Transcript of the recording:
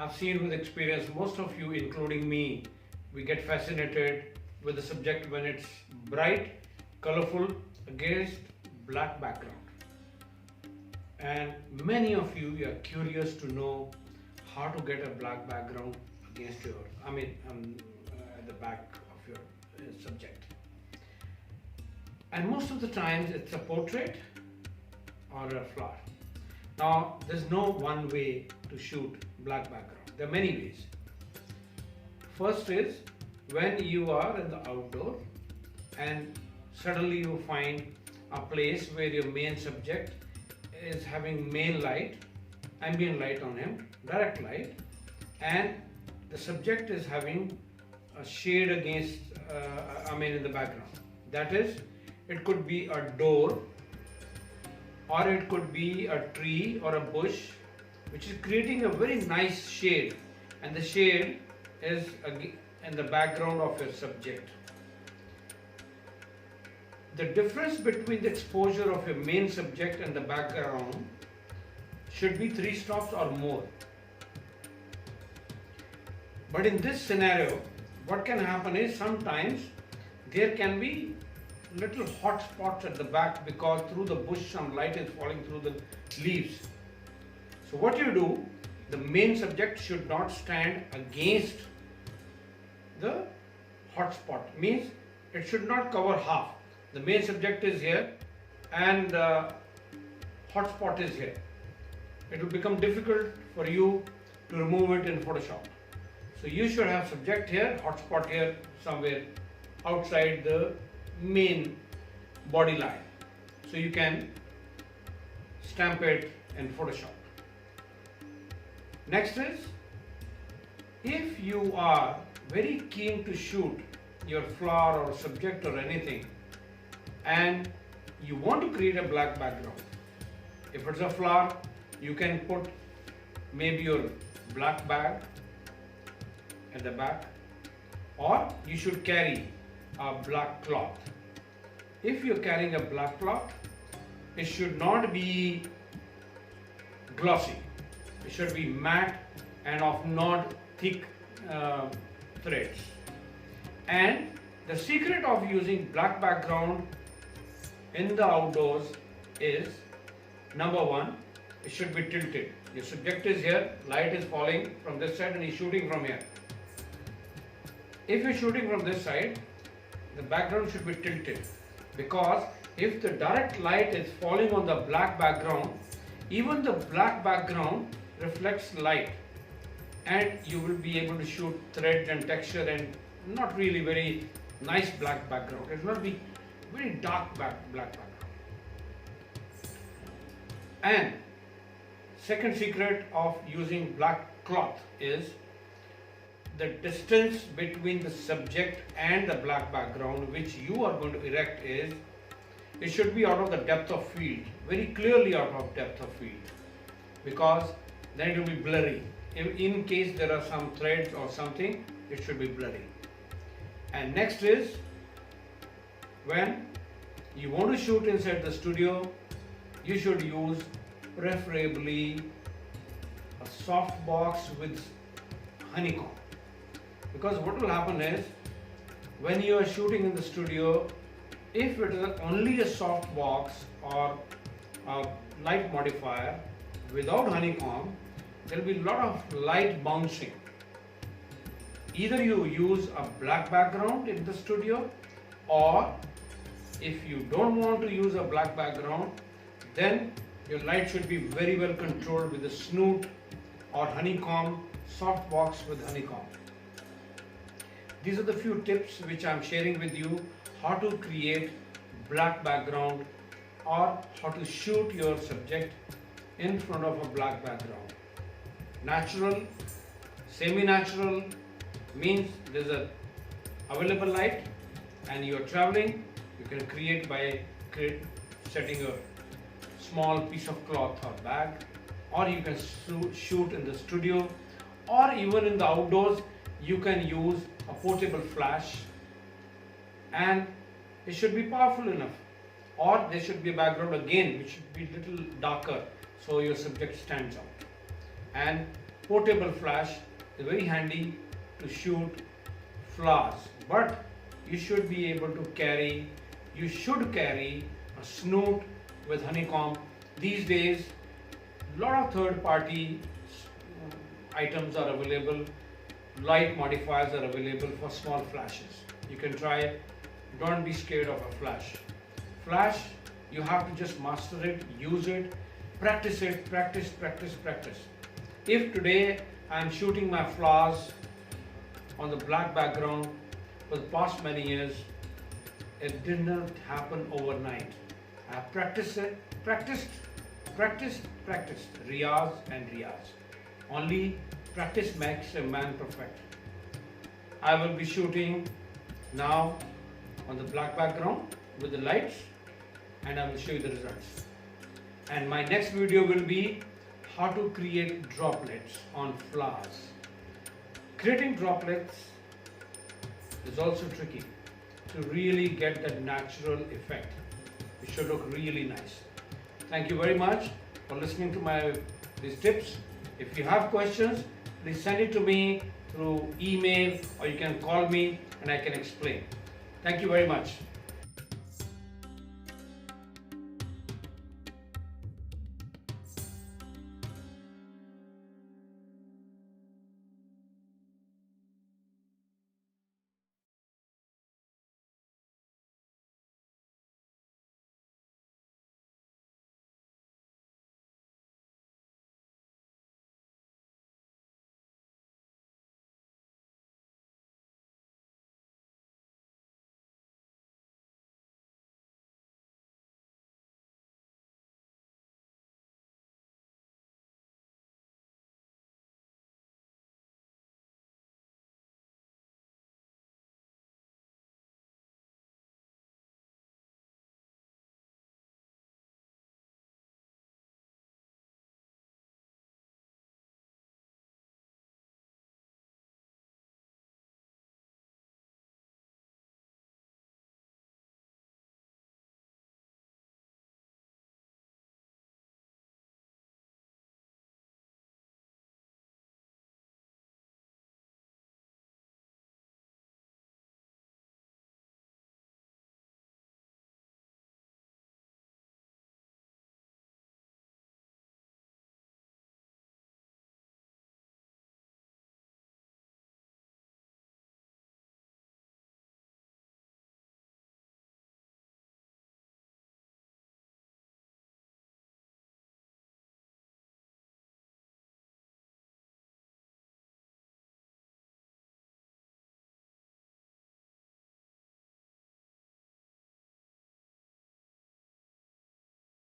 I've seen with experience, most of you, including me, we get fascinated with the subject when it's bright, colorful, against black background. And many of you are curious to know how to get a black background against your, at the back of your subject. And most of the times it's a portrait or a flower. Now, there's no one way to shoot black background. There are many ways. First is when you are in the outdoor and suddenly you find a place where your main subject is having main light, ambient light on him, direct light, and the subject is having a shade against, in the background. That is, it could be a door, or it could be a tree or a bush, which is creating a very nice shade, and the shade is in the background of your subject. The difference between the exposure of your main subject and the background should be 3 stops or more. But in this scenario, what can happen is sometimes there can be little hot spots at the back because through the bush some light is falling through the leaves. So what you do, the main subject should not stand against the hot spot. Means it should not cover half. The main subject is here and the hot spot is here. It will become difficult for you to remove it in Photoshop. So you should have subject here, hot spot here, somewhere outside the main body line. So you can stamp it in Photoshop. Next is, if you are very keen to shoot your flower or subject or anything and you want to create a black background, if it's a flower, you can put maybe your black bag at the back, or you should carry a black cloth. If you're carrying a black cloth, it should not be glossy. It should be matte and of not thick threads. And the secret of using black background in the outdoors is, number one, it should be tilted. Your subject is here, light is falling from this side and he's shooting from here. If you're shooting from this side, the background should be tilted, because if the direct light is falling on the black background, even the black background reflects light and you will be able to shoot threads and texture and not really very nice black background. It will not be very dark black background. And second secret of using black cloth is the distance between the subject and the black background which you are going to erect is, it should be out of the depth of field, very clearly out of depth of field, because then it will be blurry. In case there are some threads or something, it should be blurry. And next is, when you want to shoot inside the studio, you should use preferably a soft box with honeycomb. Because what will happen is, when you are shooting in the studio, if it is only a soft box or a light modifier without honeycomb, there will be a lot of light bouncing. Either you use a black background in the studio, or if you don't want to use a black background, then your light should be very well controlled with a snoot or honeycomb, soft box with honeycomb. These are the few tips which I am sharing with you, how to create black background or how to shoot your subject in front of a black background. Natural, semi-natural means there's a available light and you are traveling, you can create by setting a small piece of cloth or bag, or you can shoot in the studio, or even in the outdoors you can use a portable flash, and it should be powerful enough, or there should be a background again which should be little darker so your subject stands out. And portable flash is very handy to shoot flowers, but you should be able to carry, you should carry a snoot with honeycomb. These days, a lot of third-party items are available, light modifiers are available for small flashes. You can try it. Don't be scared of a flash. Flash, you have to just master it, use it, practice it, practice. If today I am shooting my flowers on the black background for the past many years, it did not happen overnight. I have practiced it, practiced, riyaz and riyaz. Only practice makes a man perfect. I will be shooting now on the black background with the lights, and I will show you the results. And my next video will be how to create droplets on flowers. Creating droplets is also tricky to really get that natural effect. It should look really nice. Thank you very much for listening to these tips. If you have questions, please send it to me through email, or you can call me and I can explain. Thank you very much.